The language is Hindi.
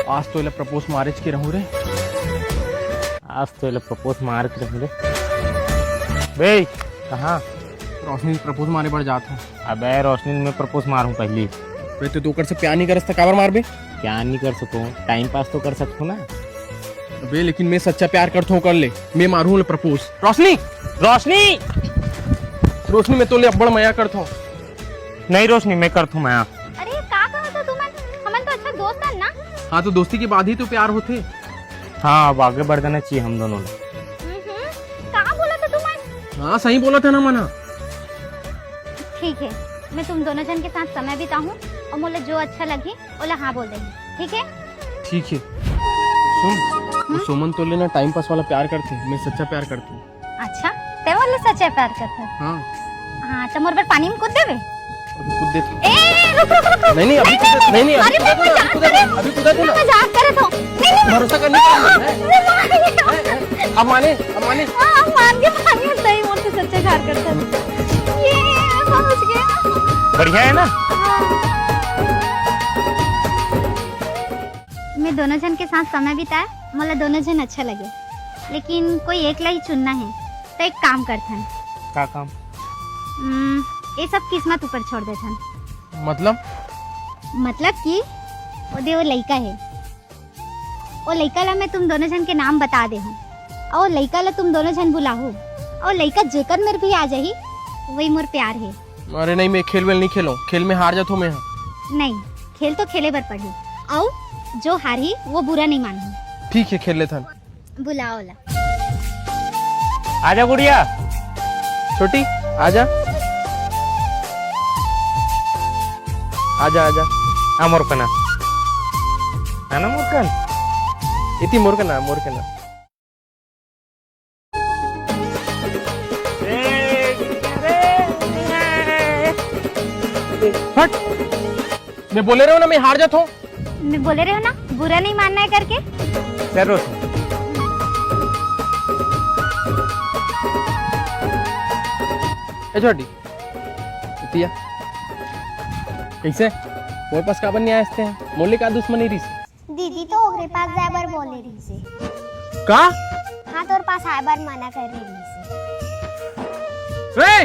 आज तो प्रपोज मैरिज के रहूं रे। आज तो प्रपोज मार के रहूं रे। बे कहाँ? रोशनी प्रपोज मारे बढ़ जाता हूँ। अबे रोशनी में प्रपोज मारूं पहली। वे तो कर से प्यार नहीं कर सकता, काबर मार बे? क्या नहीं कर सकूं, टाइम पास तो कर सकूं ना। बे लेकिन मैं सच्चा प्यार करता हूँ, कर ले, मैं मारूं ले प्रपोज। रोशनी रोशनी रोशनी मैं तो ले अब्बड़ मया करता हूँ। नहीं रोशनी मैं करता हूँ मैं। अरे का कहत हो तुम? हमन तो अच्छा दोस्त है ना। हाँ तो दोस्ती के बाद ही तो प्यार होते। हाँ अब आगे बढ़ जाना चाहिए हम दोनों ने। का बोला था तुम? हाँ सही बोला था ना मना। ठीक है, मैं तुम दोनों जन के साथ समय बिताऊं और मुझे जो अच्छा लगे ओला हाँ बोल देंगे, ठीक है? ठीक है। सुन, वो सुमन तो लेना टाइम पास वाला प्यार करते, मैं सच्चा प्यार करती हूँ। अच्छा ते बोले सच्चा प्यार करते? हाँ हाँ तो मोर पर पानी में कूद देवे? अभी कूद देते। ए रुक रुक रुक। नहीं अभी कूद नहीं अरे मैं मजाक कर रही हूँ। अभी कूदा दे ना। मजाक कर रहा हूँ। नहीं भरोसा करने अब माने हाँ मान के पानी में सही मोर से सच्चा प्यार करता है। ये पहुंच गया। बढ़िया है ना? मैं दोनों जन के साथ समय बिताए, मुझे दोनों जन अच्छा लगे, लेकिन कोई एक ला ही चुनना है तो एक काम करथन। क्या काम? ये सब किस्मत ऊपर छोड़ देथन। मतलब कि वो लड़का है, वो लड़का ला मैं तुम दोनों जन के नाम बता दे हूँ और लड़का ला तुम दोनों जन बुलाओ और लड़का जेकर मेरे भी आ जाही वही मोर प्यार है। अरे नहीं, मैं खेल वेल नहीं खेलूं, खेल में हार जाता हूँ मैं। नहीं खेल तो खेले बर पड़ी और जो हारी वो बुरा नहीं मानू। ठीक है खेल लेथन। बुलाओ ला। आजा गुड़िया। छोटी आजा आजा आजा। हाँ मोरकना है ना मोरकन? इतनी मोरकना हट। मैं बोले रहा हूँ ना मैं हार जाता हूँ। मैं बोले रहे हो ना बुरा नहीं मानना है करके। चल रोशनी ए छोटी इतिया कैसे मोरे पास काबर नहीं आए हैं? मोले का दुश्मनी रही दीदी तो ओकरे पास जाए बर बोले रही से। का? हाँ तोर पास आए बर मना कर रही से। रे